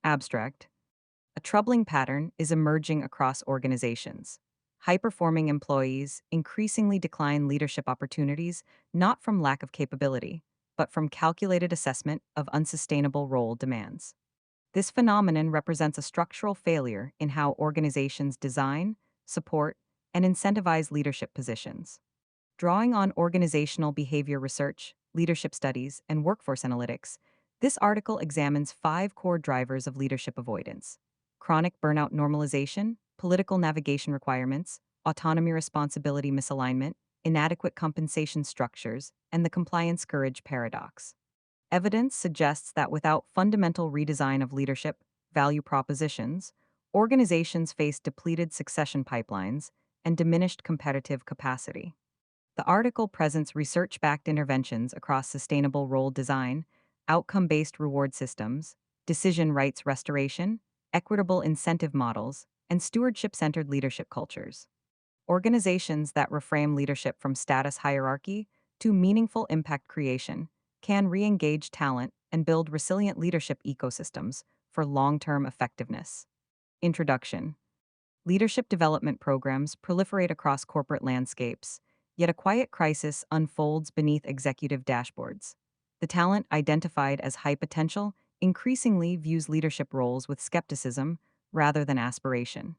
Abstract. A troubling pattern is emerging across organizations. High-performing employees increasingly decline leadership opportunities not from lack of capability, but from calculated assessment of unsustainable role demands. This phenomenon represents a structural failure in how organizations design, support, and incentivize leadership positions. Drawing on organizational behavior research, leadership studies, and workforce analytics, this article examines five core drivers of leadership avoidance: chronic burnout normalization, political navigation requirements, autonomy-responsibility misalignment, inadequate compensation structures, and the compliance courage paradox. Evidence suggests that without fundamental redesign of leadership, value propositions, organizations face depleted succession pipelines and diminished competitive capacity. The article presents research backed interventions across sustainable role design, outcome based reward systems, decision rights restoration, equitable incentive models, and stewardship centered leadership cultures. Organizations that reframe leadership from status hierarchy to meaningful impact creation can re engage talent and build resilient leadership ecosystems for long term effectiveness. Introduction. Leadership development programs proliferate across corporate landscapes, yet a quiet crisis unfolds beneath executive dashboards. The talent identified as high potential increasingly views leadership roles with skepticism rather than aspiration.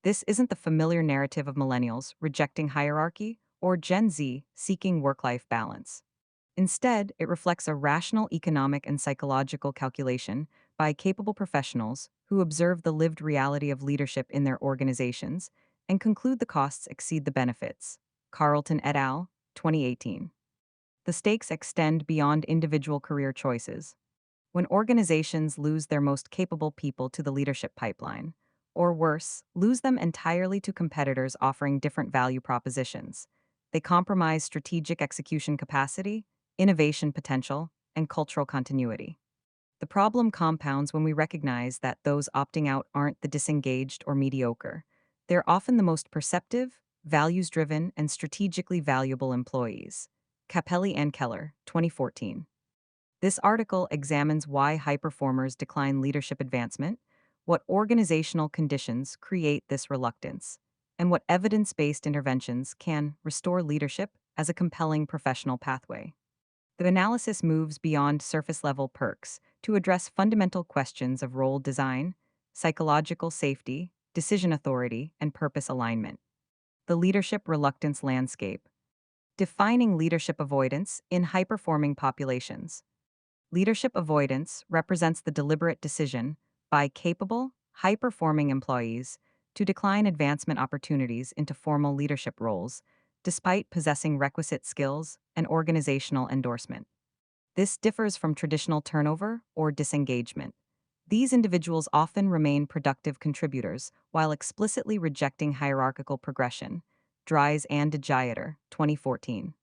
This isn't the familiar narrative of millennials rejecting hierarchy or Gen Z seeking work life balance. Instead, it reflects a rational economic and psychological calculation by capable professionals who observe the lived reality of leadership in their organizations and conclude the costs exceed the benefits. Carlton et al., 2018. The stakes extend beyond individual career choices. When organizations lose their most capable people to the leadership pipeline, or worse, lose them entirely to competitors offering different value propositions, they compromise strategic execution capacity, innovation potential, and cultural continuity. The problem compounds when we recognize that those opting out aren't the disengaged or mediocre. They're often the most perceptive, values driven, and strategically valuable employees. Capelli and Keller, 2014. This article examines why high performers decline leadership advancement, what organizational conditions create this reluctance, and what evidence based interventions can restore leadership as a compelling professional pathway. The analysis moves beyond surface level perks to address fundamental questions of role design, psychological safety, decision authority, and purpose alignment. The leadership reluctance landscape. Defining leadership avoidance in high performing populations. Leadership avoidance represents the deliberate decision by capable, high performing employees to decline advancement opportunities into formal leadership roles, despite possessing requisite skills and organizational endorsement. This differs from traditional turnover or disengagement. These individuals often remain productive contributors while explicitly rejecting hierarchical progression. Dries and DeGiater, 2014.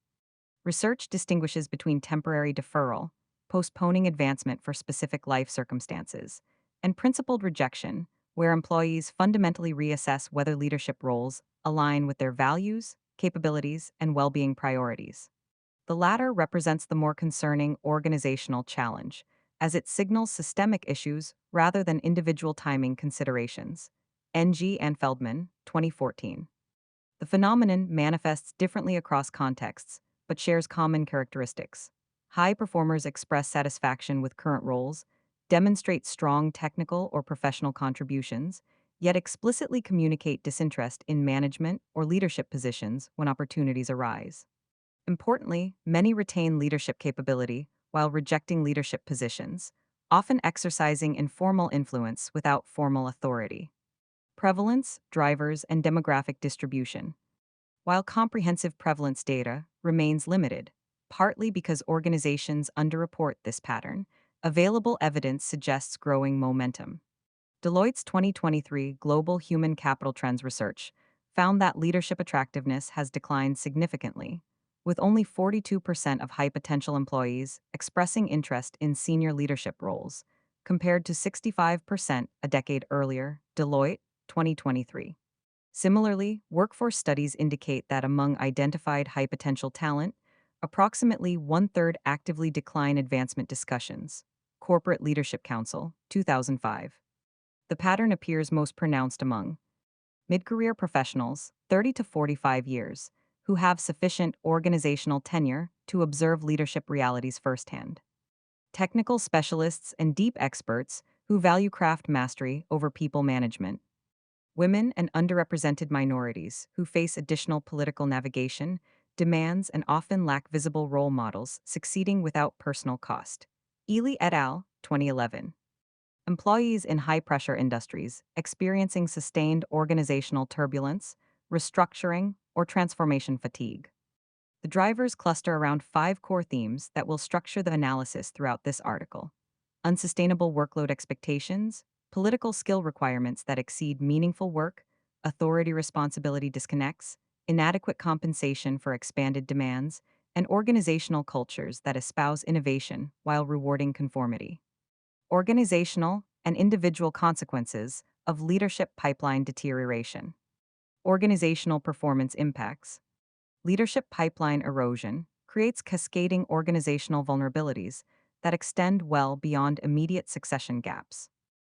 Research distinguishes between temporary deferral, postponing advancement for specific life circumstances, and principled rejection, where employees fundamentally reassess whether leadership roles align with their values, capabilities, and well being priorities. The latter represents the more concerning organizational challenge, as it signals systemic issues rather than individual timing considerations. NG and Feldman, 2014. The phenomenon manifests differently across contexts, but shares common characteristics. High performers express satisfaction with current roles, demonstrate strong technical or professional contributions, yet explicitly communicate disinterest in management or leadership positions when opportunities arise. Importantly, many retain leadership capability while rejecting leadership positions, often exercising informal influence without formal authority. Prevalence, drivers, and demographic distribution. While comprehensive prevalence data remains limited, partly because organizations underreport this pattern, available evidence suggests growing momentum. Deloitte's 2023 Global Human Capital Trends research found that leadership attractiveness has declined significantly, with only 42% of high potential employees expressing interest in senior leadership roles, compared to 65% a decade earlier. Deloitte, 2023. Similarly, workforce studies indicate that among identified high potential talent, approximately one third actively decline advancement discussions. Corporate Leadership Council, 2005. The pattern appears most pronounced among mid-career professionals, 30 to 45 years, who have sufficient organizational tenure to observe leadership realities firsthand. Technical specialists and deep experts who value craft mastery over people management. Women and underrepresented minorities who face additional political navigation, demands, and often lack visible role models, succeeding without personal cost. Ely et al., 2011. Employees in high-pressure industries experiencing sustained organizational turbulence, restructuring, or transformation fatigue. The drivers cluster around five core themes that will structure the analysis throughout this article: unsustainable workload expectations, political skill requirements that exceed meaningful work, authority responsibility disconnects, inadequate compensation for expanded demands, and organizational cultures that espouse innovation while rewarding conformity. Organizational and individual consequences of leadership pipeline deterioration. Organizational performance impacts. Leadership pipeline erosion creates cascading organizational vulnerabilities that extend well beyond immediate succession gaps.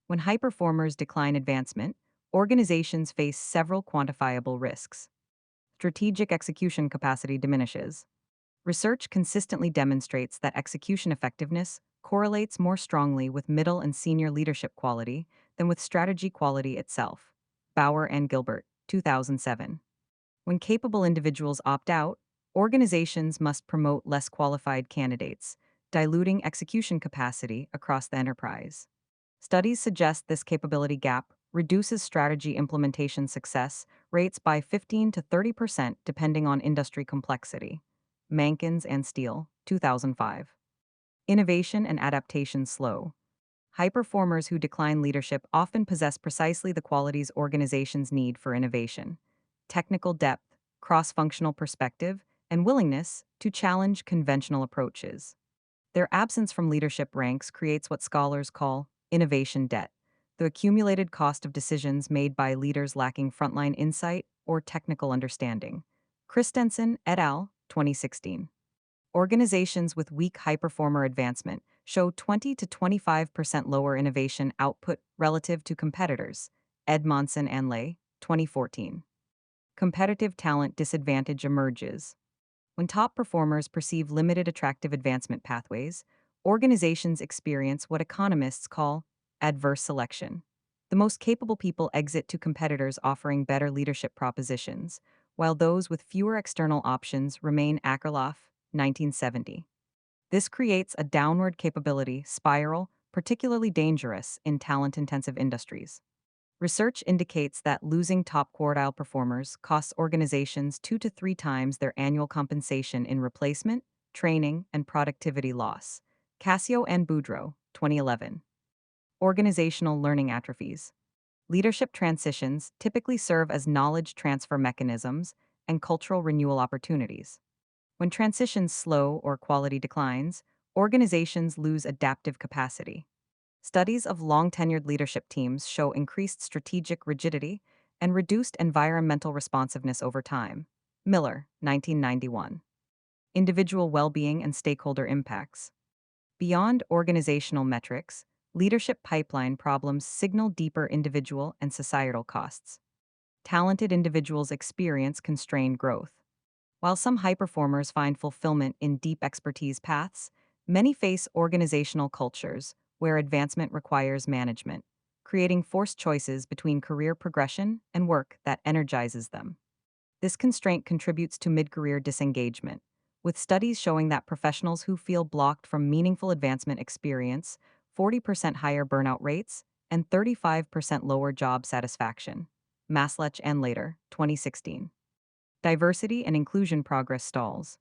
When high performers decline advancement, organizations face several quantifiable risks. Strategic execution capacity diminishes. Research consistently demonstrates that execution effectiveness correlates more strongly with middle and senior leadership quality than with strategy quality itself. Bauer and Gilbert, 2007. When capable individuals opt out, organizations must promote less qualified candidates, diluting execution capacity across the enterprise. Studies suggest this capability gap reduces strategy implementation success rates by 15 to 30% depending on industry complexity. Mankins and Steele, 2005. Innovation and adaptation slow. High performers who decline leadership often possess precisely the qualities organizations need for innovation: technical depth, cross functional perspective, and willingness to challenge conventional approaches. Their absence from leadership ranks creates what scholars call innovation debt, the accumulated cost of decisions made by leaders lacking frontline insight or technical understanding. Christensen et al., 2016. Organizations with weak high performer advancement show 20 to 25% lower innovation output relative to competitors. Edmondson and Lay, 2014. Competitive talent disadvantage emerges. When top performers perceive limited attractive advancement pathways, organizations experience what economists call adverse selection. The most capable people exit to competitors offering better leadership propositions, while those with fewer external options remain. Akerlof, 1970. This creates a downward capability spiral, particularly dangerous in talent-intensive industries. Research indicates that losing top quartile performers costs organizations 2 to 3 times their annual compensation in replacement, training, and productivity loss. Cascio and Boudreau, 2011. Organizational learning atrophies. Leadership transitions typically serve as knowledge transfer mechanisms and cultural renewal opportunities. When transitions slow or quality declines, organizations lose adaptive capacity. Studies of long-tenured leadership teams show increased strategic rigidity and reduced environmental responsiveness over time. Miller, 1991. Individual well-being and stakeholder impacts. Beyond organizational metrics, leadership pipeline problems signal deeper individual and societal costs. Talented individuals experience constrained growth. While some high performers find fulfillment in deep expertise paths, many face organizational cultures where advancement requires management, creating forced choices between career progression and work that energizes them. This constraint contributes to mid-career disengagement, with studies showing that professionals who feel blocked from meaningful advancement experience 40% higher burnout rates and 35% lower job satisfaction. Maslach and Later, 2016. Diversity and inclusion progress stalls.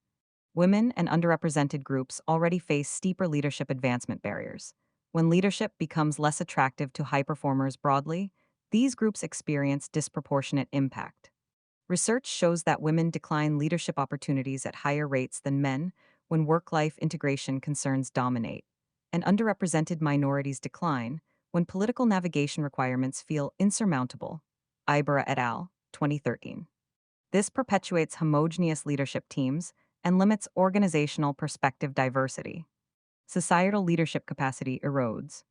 Women and underrepresented groups already face steeper leadership advancement barriers. When leadership becomes less attractive to high performers broadly, these groups experience disproportionate impact. Research shows that women decline leadership opportunities at higher rates than men when work-life integration concerns dominate, and underrepresented minorities decline when political navigation requirements feel insurmountable. Ibera et al., 2013. This perpetuates homogeneous leadership teams and limits organizational perspective diversity. societal leadership capacity erodes.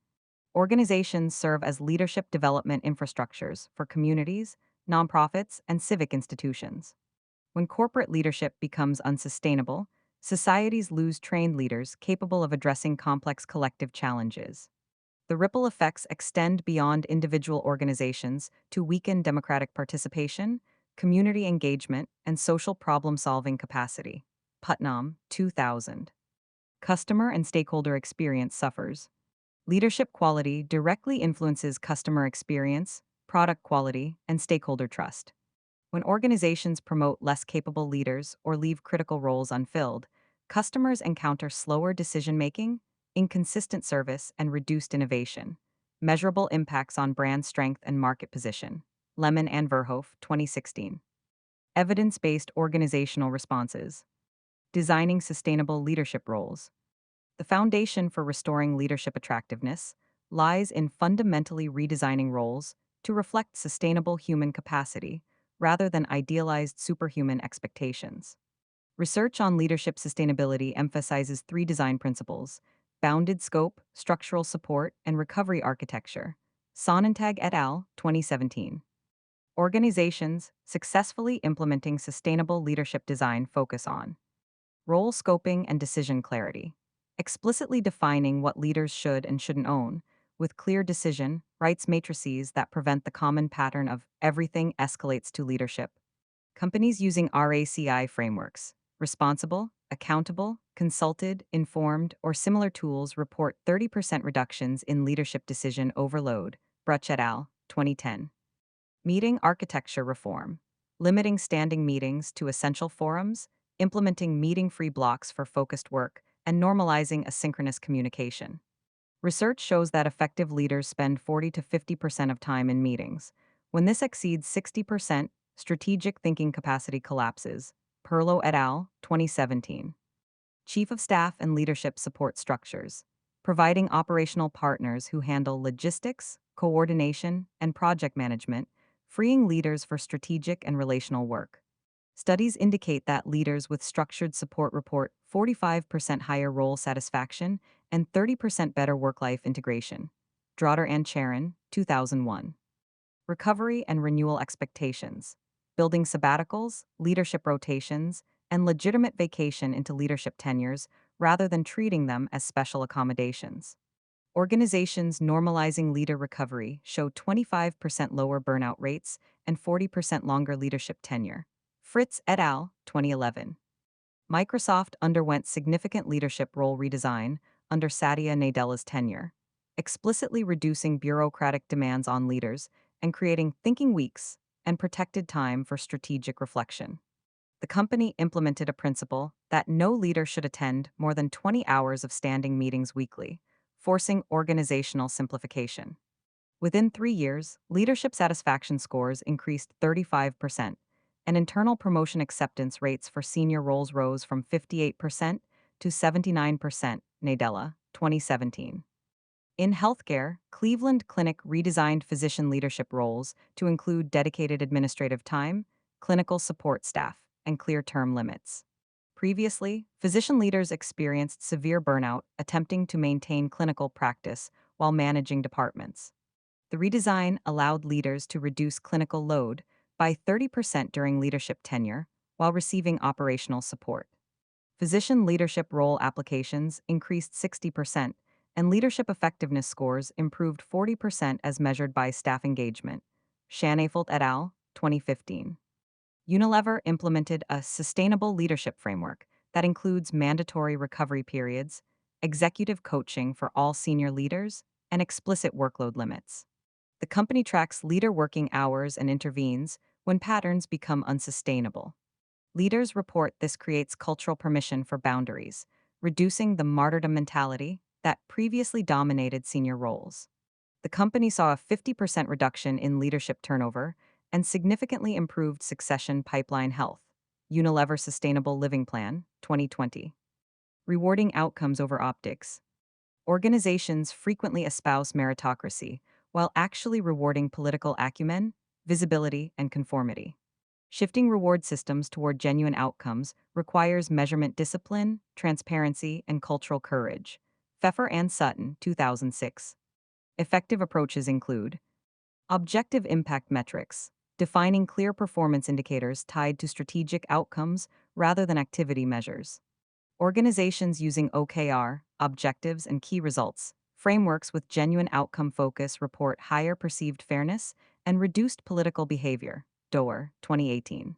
Organizations serve as leadership development infrastructures for communities, nonprofits, and civic institutions. When corporate leadership becomes unsustainable, societies lose trained leaders capable of addressing complex collective challenges. The ripple effects extend beyond individual organizations to weaken democratic participation, community engagement, and social problem solving capacity. Putnam, 2000. Customer and stakeholder experience suffers. Leadership quality directly influences customer experience, product quality, and stakeholder trust. When organizations promote less capable leaders or leave critical roles unfilled, customers encounter slower decision making, inconsistent service, and reduced innovation. Measurable impacts on brand strength and market position. Lemon and Verhoef, 2016. Evidence based organizational responses. Designing sustainable leadership roles. The foundation for restoring leadership attractiveness lies in fundamentally redesigning roles to reflect sustainable human capacity rather than idealized superhuman expectations. Research on leadership sustainability emphasizes three design principles: bounded scope, structural support, and recovery architecture. Sonnentag et al., 2017. Organizations successfully implementing sustainable leadership design focus on role scoping and decision clarity, explicitly defining what leaders should and shouldn't own, with clear decision, rights matrices that prevent the common pattern of everything escalates to leadership. Companies using RACI frameworks, responsible, accountable, consulted, informed, or similar tools report 30% reductions in leadership decision overload. Bruch et al., 2010. Meeting architecture reform, limiting standing meetings to essential forums, implementing meeting free blocks for focused work, and normalizing asynchronous communication. Research shows that effective leaders spend 40 to 50% of time in meetings. When this exceeds 60%, strategic thinking capacity collapses. Perlow et al., 2017. Chief of Staff and Leadership Support Structures, providing operational partners who handle logistics, coordination, and project management, freeing leaders for strategic and relational work. Studies indicate that leaders with structured support report 45% higher role satisfaction and 30% better work-life integration. Drotter and Charon, 2001. Recovery and renewal expectations, building sabbaticals, leadership rotations, and legitimate vacation into leadership tenures rather than treating them as special accommodations. Organizations normalizing leader recovery show 25% lower burnout rates and 40% longer leadership tenure. Fritz et al., 2011. Microsoft underwent significant leadership role redesign under Satya Nadella's tenure, explicitly reducing bureaucratic demands on leaders and creating thinking weeks and protected time for strategic reflection. The company implemented a principle that no leader should attend more than 20 hours of standing meetings weekly, forcing organizational simplification. Within 3 years, leadership satisfaction scores increased 35%, and internal promotion acceptance rates for senior roles rose from 58% to 79%. Nadella, 2017. In healthcare, Cleveland Clinic redesigned physician leadership roles to include dedicated administrative time, clinical support staff, and clear term limits. Previously, physician leaders experienced severe burnout attempting to maintain clinical practice while managing departments. The redesign allowed leaders to reduce clinical load by 30% during leadership tenure while receiving operational support. Physician leadership role applications increased 60%, and leadership effectiveness scores improved 40% as measured by staff engagement. Shanafelt et al., 2015. Unilever implemented a sustainable leadership framework that includes mandatory recovery periods, executive coaching for all senior leaders, and explicit workload limits. The company tracks leader working hours and intervenes when patterns become unsustainable. Leaders report this creates cultural permission for boundaries, reducing the martyrdom mentality that previously dominated senior roles. The company saw a 50% reduction in leadership turnover and significantly improved succession pipeline health. Unilever Sustainable Living Plan, 2020. Rewarding outcomes over optics. Organizations frequently espouse meritocracy while actually rewarding political acumen, visibility, and conformity. Shifting reward systems toward genuine outcomes requires measurement discipline, transparency, and cultural courage. Pfeffer and Sutton, 2006. Effective approaches include objective impact metrics, defining clear performance indicators tied to strategic outcomes rather than activity measures. Organizations using OKR, objectives and key results, frameworks with genuine outcome focus report higher perceived fairness and reduced political behavior. Doer, 2018.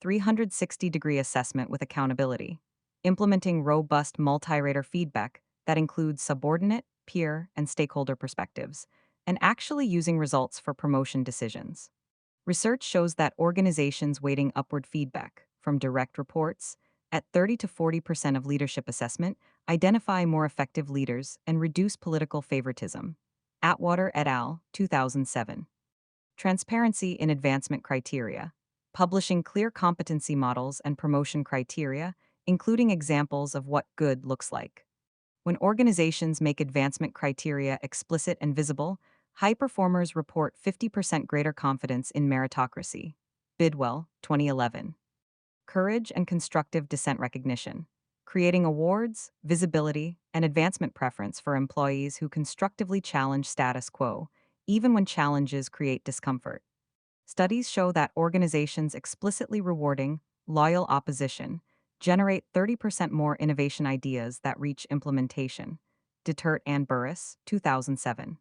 360-degree assessment with accountability, implementing robust multi-rater feedback that includes subordinate, peer, and stakeholder perspectives, and actually using results for promotion decisions. Research shows that organizations weighting upward feedback from direct reports at 30 to 40% of leadership assessment identify more effective leaders and reduce political favoritism. Atwater et al., 2007. Transparency in advancement criteria, publishing clear competency models and promotion criteria, including examples of what good looks like. When organizations make advancement criteria explicit and visible, high performers report 50% greater confidence in meritocracy. Bidwell, 2011. Courage and constructive dissent recognition, creating awards, visibility, and advancement preference for employees who constructively challenge status quo, even when challenges create discomfort. Studies show that organizations explicitly rewarding loyal opposition generate 30% more innovation ideas that reach implementation. Detert and Burris, 2007.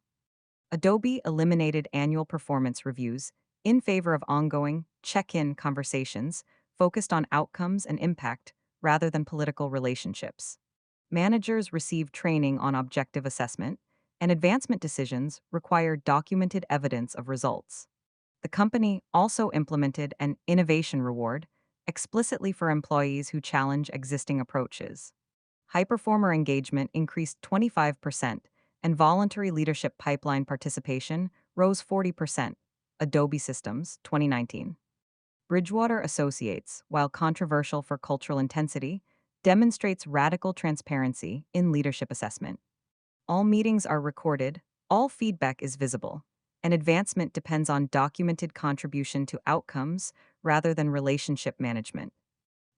Adobe eliminated annual performance reviews in favor of ongoing, check-in conversations focused on outcomes and impact rather than political relationships. Managers receive training on objective assessment, and advancement decisions require documented evidence of results. The company also implemented an innovation reward explicitly for employees who challenge existing approaches. High-performer engagement increased 25%, and voluntary leadership pipeline participation rose 40%. Adobe Systems, 2019. Bridgewater Associates, while controversial for cultural intensity, demonstrates radical transparency in leadership assessment. All meetings are recorded, all feedback is visible, and advancement depends on documented contribution to outcomes rather than relationship management.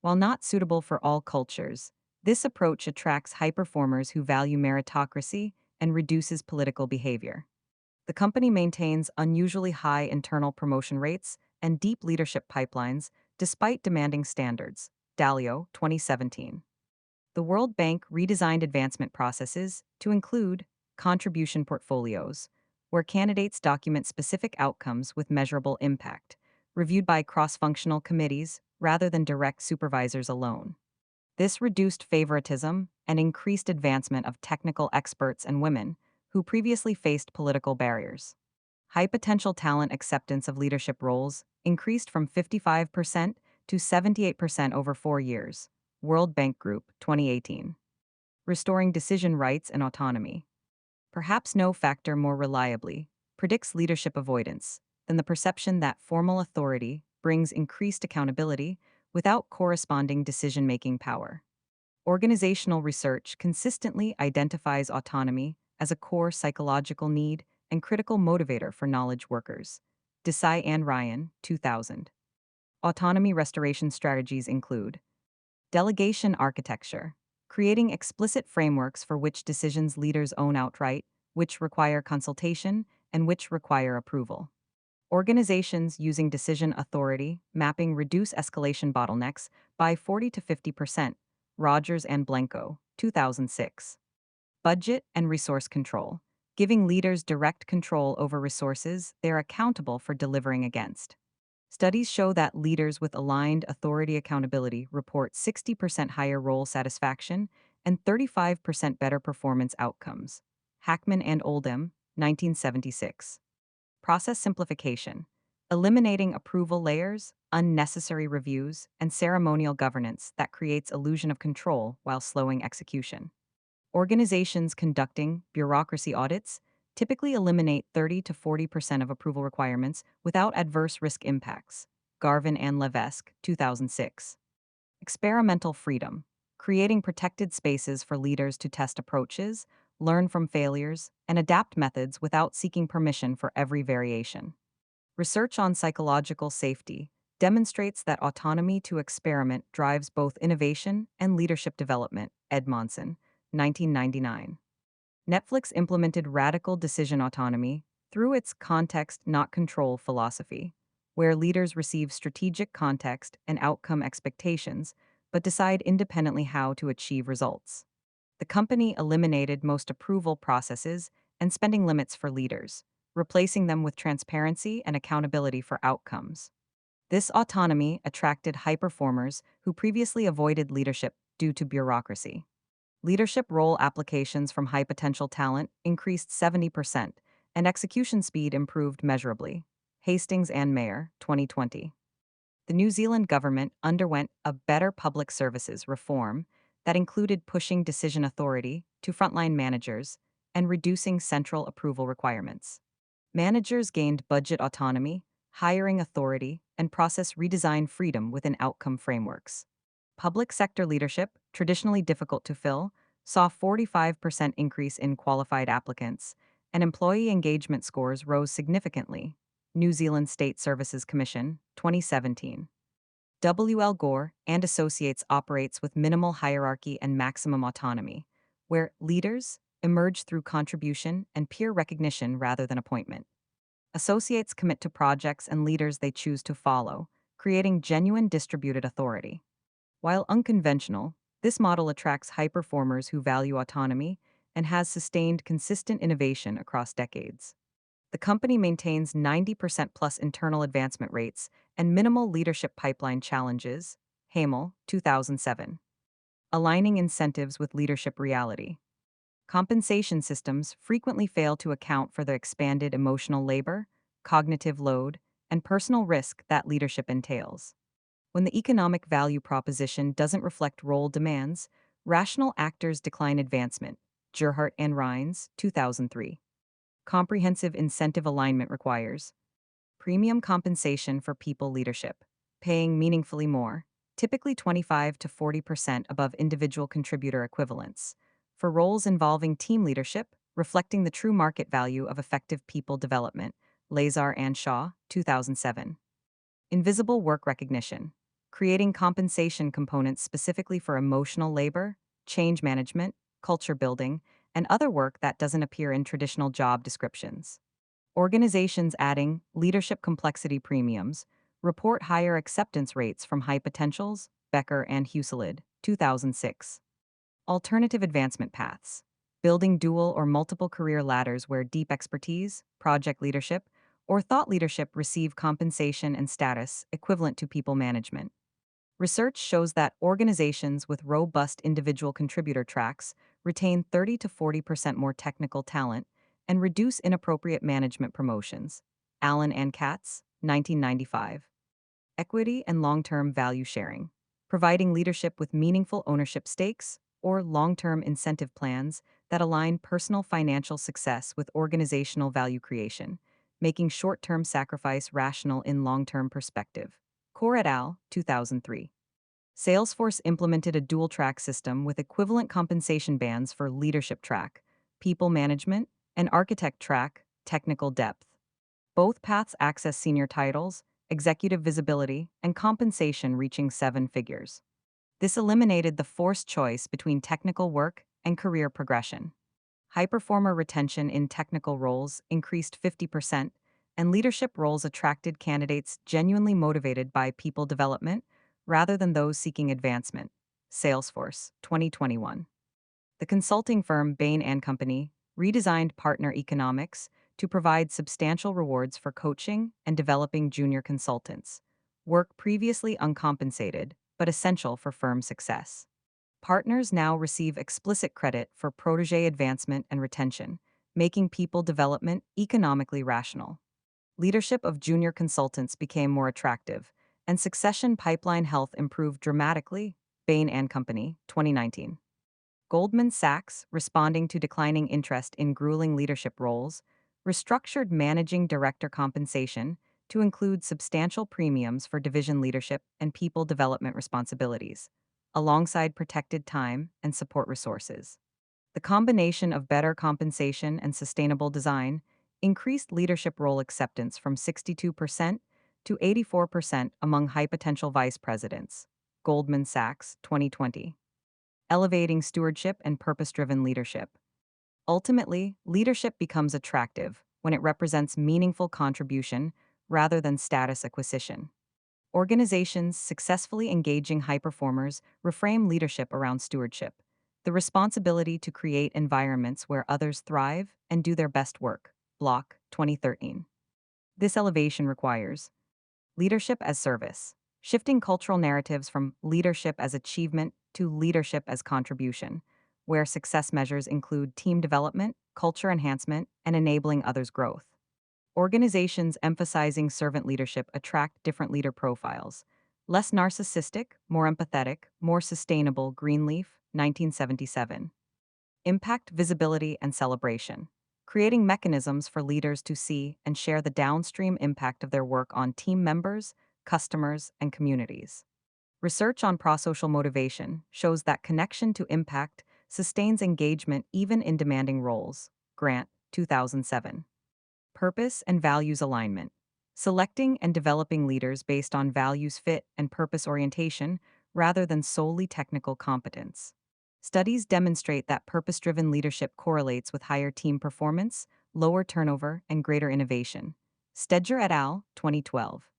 While not suitable for all cultures, this approach attracts high performers who value meritocracy and reduces political behavior. The company maintains unusually high internal promotion rates and deep leadership pipelines despite demanding standards. Dalio, 2017. The World Bank redesigned advancement processes to include contribution portfolios, where candidates document specific outcomes with measurable impact, reviewed by cross-functional committees rather than direct supervisors alone. This reduced favoritism and increased advancement of technical experts and women who previously faced political barriers. High potential talent acceptance of leadership roles increased from 55% to 78% over 4 years. World Bank Group, 2018. Restoring decision rights and autonomy. Perhaps no factor more reliably predicts leadership avoidance than the perception that formal authority brings increased accountability without corresponding decision-making power. Organizational research consistently identifies autonomy as a core psychological need and critical motivator for knowledge workers. Desai and Ryan, 2000. Autonomy restoration strategies include delegation architecture, creating explicit frameworks for which decisions leaders own outright, which require consultation, and which require approval. Organizations using decision authority, mapping reduce escalation bottlenecks by 40 to 50%. Rogers and Blanco, 2006. Budget and resource control, giving leaders direct control over resources they're accountable for delivering against. Studies show that leaders with aligned authority accountability report 60% higher role satisfaction and 35% better performance outcomes. Hackman and Oldham, 1976. Process simplification, eliminating approval layers, unnecessary reviews, and ceremonial governance that creates illusion of control while slowing execution. Organizations conducting bureaucracy audits typically eliminate 30 to 40% of approval requirements without adverse risk impacts. Garvin and Levesque, 2006. Experimental freedom, creating protected spaces for leaders to test approaches, learn from failures, and adapt methods without seeking permission for every variation. Research on psychological safety demonstrates that autonomy to experiment drives both innovation and leadership development. Edmondson, 1999. Netflix implemented radical decision autonomy through its context not control philosophy, where leaders receive strategic context and outcome expectations, but decide independently how to achieve results. The company eliminated most approval processes and spending limits for leaders, replacing them with transparency and accountability for outcomes. This autonomy attracted high performers who previously avoided leadership due to bureaucracy. Leadership role applications from high potential talent increased 70%, and execution speed improved measurably. Hastings and Mayer, 2020. The New Zealand government underwent a better public services reform that included pushing decision authority to frontline managers and reducing central approval requirements. Managers gained budget autonomy, hiring authority, and process redesign freedom within outcome frameworks. Public sector leadership, traditionally difficult to fill, saw 45% increase in qualified applicants, and employee engagement scores rose significantly. New Zealand State Services Commission, 2017. W.L. Gore and Associates operates with minimal hierarchy and maximum autonomy, where leaders emerge through contribution and peer recognition rather than appointment. Associates commit to projects and leaders they choose to follow, creating genuine distributed authority. While unconventional, this model attracts high performers who value autonomy and has sustained consistent innovation across decades. The company maintains 90% plus internal advancement rates and minimal leadership pipeline challenges. Hamel, 2007. Aligning incentives with leadership reality. Compensation systems frequently fail to account for the expanded emotional labor, cognitive load, and personal risk that leadership entails. When the economic value proposition doesn't reflect role demands, rational actors decline advancement. Gerhardt and Rhines, 2003. Comprehensive incentive alignment requires premium compensation for people leadership, paying meaningfully more, typically 25 to 40% above individual contributor equivalents, for roles involving team leadership, reflecting the true market value of effective people development. Lazar and Shaw, 2007. Invisible work recognition, creating compensation components specifically for emotional labor, change management, culture building, and other work that doesn't appear in traditional job descriptions. Organizations adding leadership complexity premiums report higher acceptance rates from high potentials. Becker and Huselid, 2006. Alternative advancement paths, building dual or multiple career ladders where deep expertise, project leadership, or thought leadership receive compensation and status equivalent to people management. Research shows that organizations with robust individual contributor tracks retain 30 to 40% more technical talent and reduce inappropriate management promotions. Allen and Katz, 1995. Equity and long-term value sharing, providing leadership with meaningful ownership stakes or long-term incentive plans that align personal financial success with organizational value creation, making short-term sacrifice rational in long-term perspective. Core et al., 2003. Salesforce implemented a dual-track system with equivalent compensation bands for leadership track, people management, and architect track, technical depth. Both paths access senior titles, executive visibility, and compensation reaching seven figures. This eliminated the forced choice between technical work and career progression. High performer retention in technical roles increased 50%, and leadership roles attracted candidates genuinely motivated by people development rather than those seeking advancement. Salesforce, 2021. The consulting firm Bain and Company redesigned partner economics to provide substantial rewards for coaching and developing junior consultants, work previously uncompensated but essential for firm success. Partners now receive explicit credit for protege advancement and retention, making people development economically rational. Leadership of junior consultants became more attractive, and succession pipeline health improved dramatically. Bain and Company, 2019. Goldman Sachs, responding to declining interest in grueling leadership roles, restructured managing director compensation to include substantial premiums for division leadership and people development responsibilities, alongside protected time and support resources. The combination of better compensation and sustainable design increased leadership role acceptance from 62% to 84% among high potential vice presidents. Goldman Sachs, 2020. Elevating stewardship and purpose driven leadership. Ultimately, leadership becomes attractive when it represents meaningful contribution rather than status acquisition. Organizations successfully engaging high performers reframe leadership around stewardship, the responsibility to create environments where others thrive and do their best work. Block 2013. This elevation requires leadership as service, shifting cultural narratives from leadership as achievement to leadership as contribution, where success measures include team development, culture enhancement, and enabling others' growth. Organizations emphasizing servant leadership attract different leader profiles. Less narcissistic, more empathetic, more sustainable. Greenleaf, 1977. Impact, visibility, and celebration. Creating mechanisms for leaders to see and share the downstream impact of their work on team members, customers, and communities. Research on prosocial motivation shows that connection to impact sustains engagement even in demanding roles. Grant, 2007. Purpose and values alignment. Selecting and developing leaders based on values fit and purpose orientation rather than solely technical competence. Studies demonstrate that purpose driven leadership correlates with higher team performance, lower turnover, and greater innovation. Stedger et al., 2012.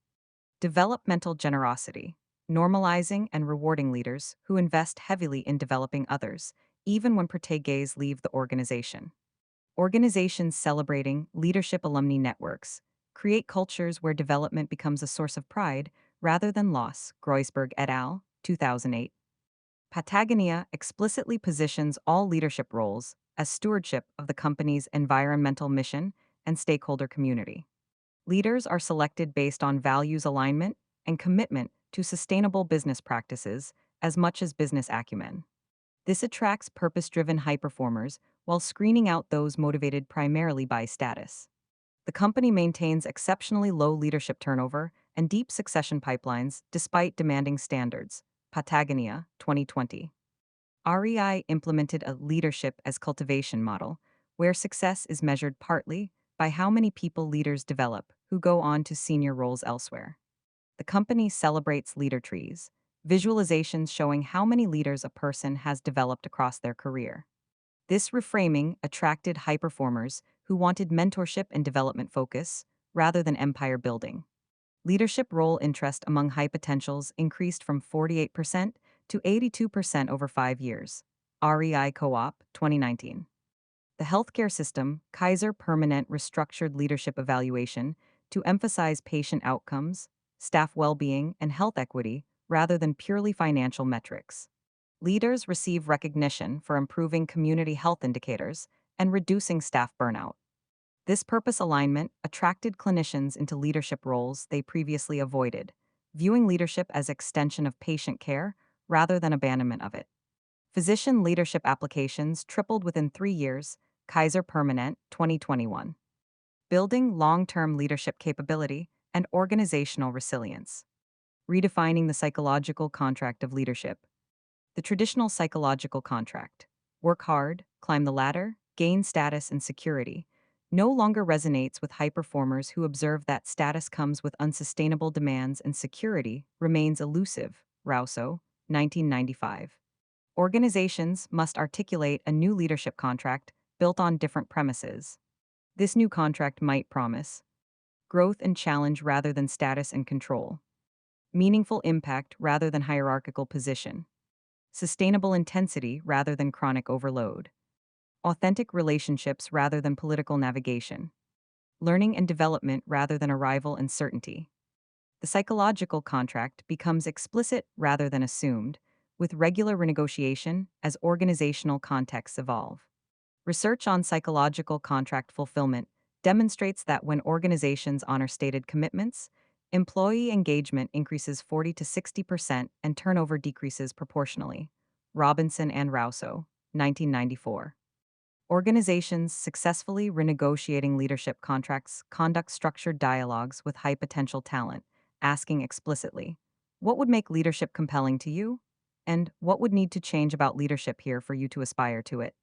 Developmental generosity. Normalizing and rewarding leaders who invest heavily in developing others, even when proteges leave the organization. Organizations celebrating leadership alumni networks create cultures where development becomes a source of pride rather than loss. Groisberg et al., 2008. Patagonia explicitly positions all leadership roles as stewardship of the company's environmental mission and stakeholder community. Leaders are selected based on values alignment and commitment to sustainable business practices as much as business acumen. This attracts purpose driven high performers while screening out those motivated primarily by status. The company maintains exceptionally low leadership turnover and deep succession pipelines despite demanding standards. Patagonia, 2020. REI implemented a leadership as cultivation model, where success is measured partly by how many people leaders develop who go on to senior roles elsewhere. The company celebrates leader trees, visualizations showing how many leaders a person has developed across their career. This reframing attracted high performers who wanted mentorship and development focus rather than empire building. Leadership role interest among high potentials increased from 48% to 82% over 5 years. REI Co-op, 2019. The healthcare system, Kaiser Permanente restructured leadership evaluation to emphasize patient outcomes, staff well-being, and health equity rather than purely financial metrics. Leaders receive recognition for improving community health indicators and reducing staff burnout. This purpose alignment attracted clinicians into leadership roles they previously avoided, viewing leadership as extension of patient care rather than abandonment of it. Physician leadership applications tripled within 3 years. Kaiser Permanente, 2021. Building long-term leadership capability and organizational resilience. Redefining the psychological contract of leadership. The traditional psychological contract, work hard, climb the ladder, gain status and security, no longer resonates with high performers who observe that status comes with unsustainable demands and security remains elusive. Rousseau, 1995. Organizations must articulate a new leadership contract built on different premises. This new contract might promise growth and challenge rather than status and control, meaningful impact rather than hierarchical position, sustainable intensity rather than chronic overload, authentic relationships rather than political navigation, learning and development rather than arrival and certainty. The psychological contract becomes explicit rather than assumed, with regular renegotiation as organizational contexts evolve. Research on psychological contract fulfillment demonstrates that when organizations honor stated commitments, employee engagement increases 40 to 60% and turnover decreases proportionally. Robinson and Rousseau, 1994. Organizations successfully renegotiating leadership contracts conduct structured dialogues with high potential talent, asking explicitly, what would make leadership compelling to you? And what would need to change about leadership here for you to aspire to it?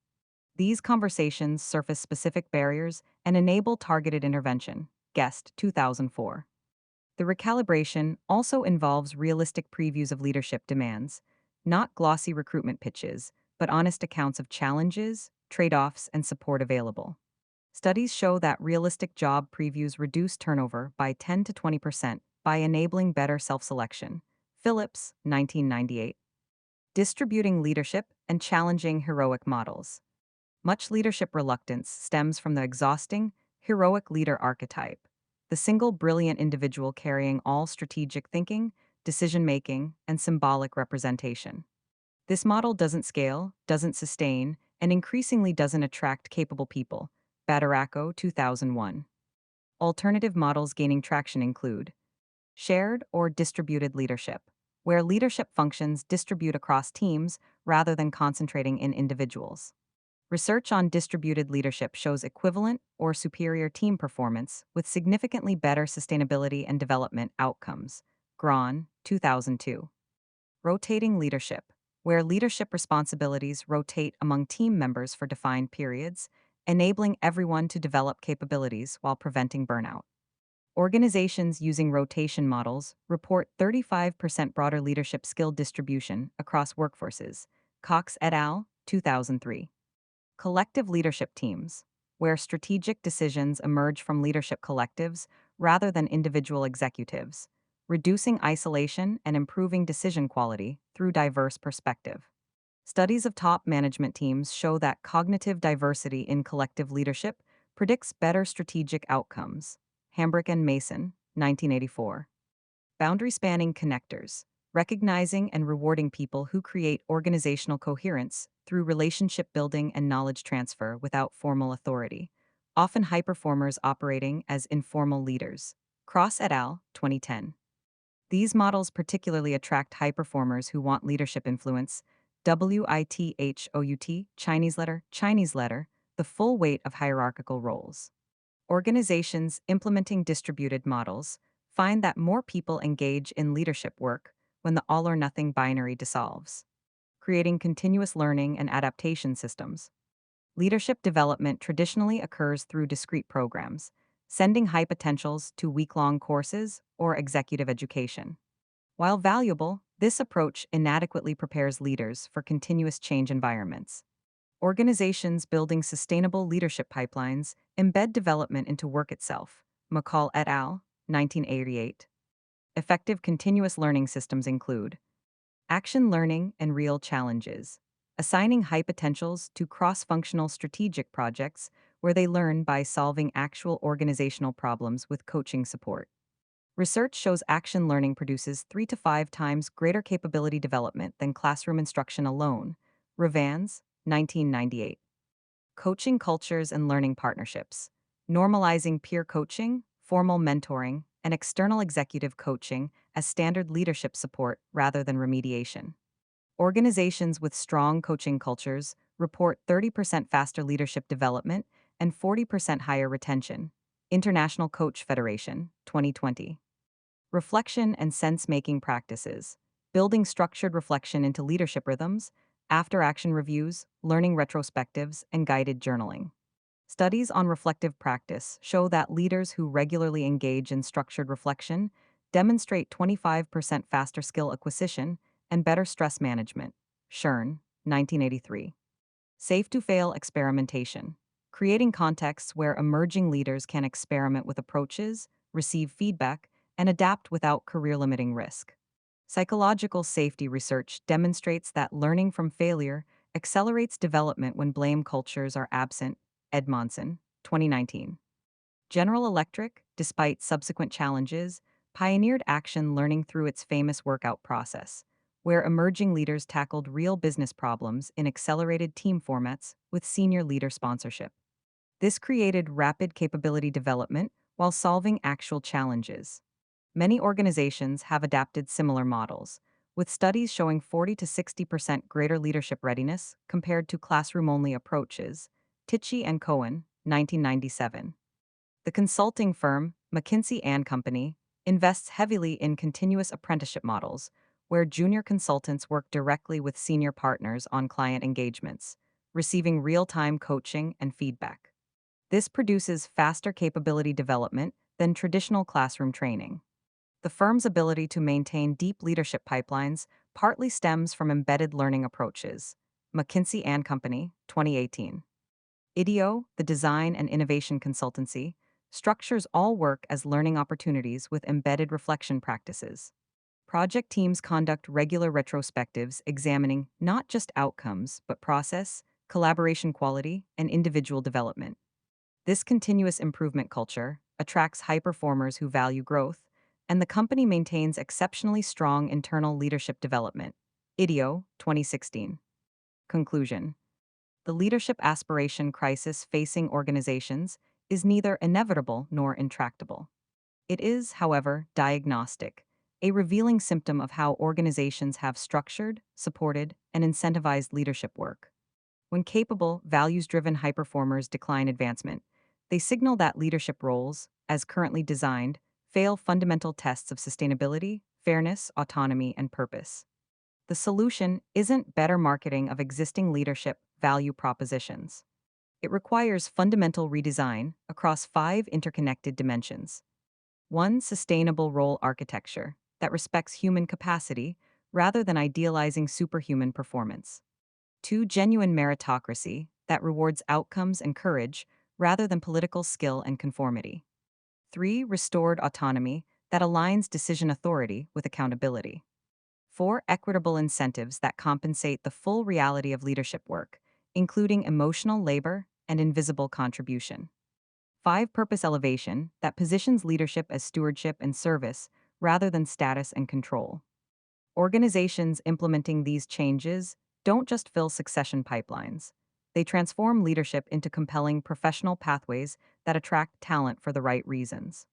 These conversations surface specific barriers and enable targeted intervention. Guest, 2004. The recalibration also involves realistic previews of leadership demands, not glossy recruitment pitches, but honest accounts of challenges, trade-offs, and support available. Studies show that realistic job previews reduce turnover by 10 to 20% by enabling better self-selection. Phillips, 1998. Distributing leadership and challenging heroic models. Much leadership reluctance stems from the exhausting, heroic leader archetype, the single brilliant individual carrying all strategic thinking, decision making, and symbolic representation. This model doesn't scale, doesn't sustain, and increasingly doesn't attract capable people. Badaracco, 2001. Alternative models gaining traction include shared or distributed leadership, where leadership functions distribute across teams rather than concentrating in individuals. Research on distributed leadership shows equivalent or superior team performance with significantly better sustainability and development outcomes. Grahn, 2002. Rotating leadership, where leadership responsibilities rotate among team members for defined periods, enabling everyone to develop capabilities while preventing burnout. Organizations using rotation models report 35% broader leadership skill distribution across workforces. Cox et al., 2003. Collective leadership teams, where strategic decisions emerge from leadership collectives rather than individual executives, reducing isolation and improving decision quality through diverse perspective. Studies of top management teams show that cognitive diversity in collective leadership predicts better strategic outcomes. Hambrick and Mason, 1984. Boundary spanning connectors, recognizing and rewarding people who create organizational coherence through relationship building and knowledge transfer without formal authority, often high performers operating as informal leaders. Cross et al., 2010. These models particularly attract high performers who want leadership influence. WITHOUT, Chinese letter, the full weight of hierarchical roles. Organizations implementing distributed models find that more people engage in leadership work when the all or nothing binary dissolves, creating continuous learning and adaptation systems. Leadership development traditionally occurs through discrete programs, sending high potentials to week-long courses or executive education. While valuable, this approach inadequately prepares leaders for continuous change environments. Organizations building sustainable leadership pipelines embed development into work itself. McCall et al., 1988. Effective continuous learning systems include action learning and real challenges, assigning high potentials to cross-functional strategic projects where they learn by solving actual organizational problems with coaching support. Research shows action learning produces 3 to 5 times greater capability development than classroom instruction alone. Revans, 1998. Coaching cultures and learning partnerships, normalizing peer coaching, formal mentoring, and external executive coaching as standard leadership support rather than remediation. Organizations with strong coaching cultures report 30% faster leadership development and 40% higher retention. International Coach Federation, 2020. Reflection and sense-making practices, building structured reflection into leadership rhythms, after-action reviews, learning retrospectives, and guided journaling. Studies on reflective practice show that leaders who regularly engage in structured reflection demonstrate 25% faster skill acquisition and better stress management. Schern, 1983. Safe-to-fail experimentation, creating contexts where emerging leaders can experiment with approaches, receive feedback, and adapt without career-limiting risk. Psychological safety research demonstrates that learning from failure accelerates development when blame cultures are absent. Edmondson, 2019. General Electric, despite subsequent challenges, pioneered action learning through its famous workout process, where emerging leaders tackled real business problems in accelerated team formats with senior leader sponsorship. This created rapid capability development while solving actual challenges. Many organizations have adapted similar models, with studies showing 40 to 60% greater leadership readiness compared to classroom-only approaches. Tichy and Cohen, 1997. The consulting firm, McKinsey & Company, invests heavily in continuous apprenticeship models, where junior consultants work directly with senior partners on client engagements, receiving real-time coaching and feedback. This produces faster capability development than traditional classroom training. The firm's ability to maintain deep leadership pipelines partly stems from embedded learning approaches. McKinsey & Company, 2018. IDEO, the design and innovation consultancy, structures all work as learning opportunities with embedded reflection practices. Project teams conduct regular retrospectives examining not just outcomes, but process, collaboration quality, and individual development. This continuous improvement culture attracts high performers who value growth, and the company maintains exceptionally strong internal leadership development. IDEO 2016. Conclusion. The leadership aspiration crisis facing organizations is neither inevitable nor intractable. It is, however, diagnostic, a revealing symptom of how organizations have structured, supported, and incentivized leadership work. When capable, values driven high performers decline advancement, they signal that leadership roles, as currently designed, fail fundamental tests of sustainability, fairness, autonomy, and purpose. The solution isn't better marketing of existing leadership value propositions. It requires fundamental redesign across five interconnected dimensions. One, sustainable role architecture that respects human capacity rather than idealizing superhuman performance. Two, genuine meritocracy that rewards outcomes and courage rather than political skill and conformity. Three, restored autonomy that aligns decision authority with accountability. Four, equitable incentives that compensate the full reality of leadership work, including emotional labor and invisible contribution. Five, purpose elevation that positions leadership as stewardship and service rather than status and control. Organizations implementing these changes don't just fill succession pipelines. They transform leadership into compelling professional pathways that attract talent for the right reasons.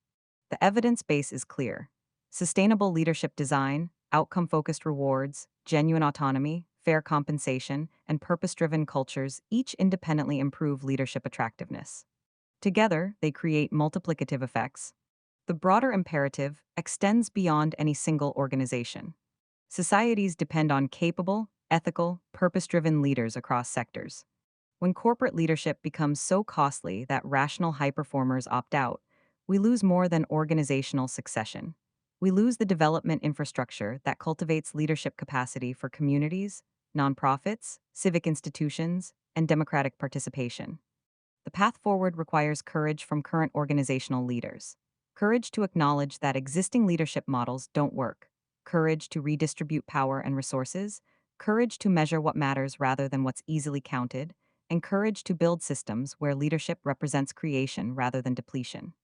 The evidence base is clear. Sustainable leadership design, outcome focused rewards, genuine autonomy, fair compensation, and purpose driven cultures each independently improve leadership attractiveness. Together, they create multiplicative effects. The broader imperative extends beyond any single organization. Societies depend on capable, ethical, purpose driven leaders across sectors. When corporate leadership becomes so costly that rational high performers opt out, we lose more than organizational succession. We lose the development infrastructure that cultivates leadership capacity for communities, nonprofits, civic institutions, and democratic participation. The path forward requires courage from current organizational leaders. Courage to acknowledge that existing leadership models don't work. Courage to redistribute power and resources. Courage to measure what matters rather than what's easily counted. And courage to build systems where leadership represents creation rather than depletion.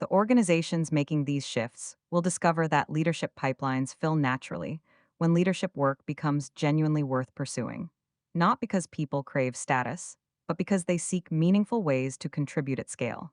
The organizations making these shifts will discover that leadership pipelines fill naturally when leadership work becomes genuinely worth pursuing. Not because people crave status, but because they seek meaningful ways to contribute at scale.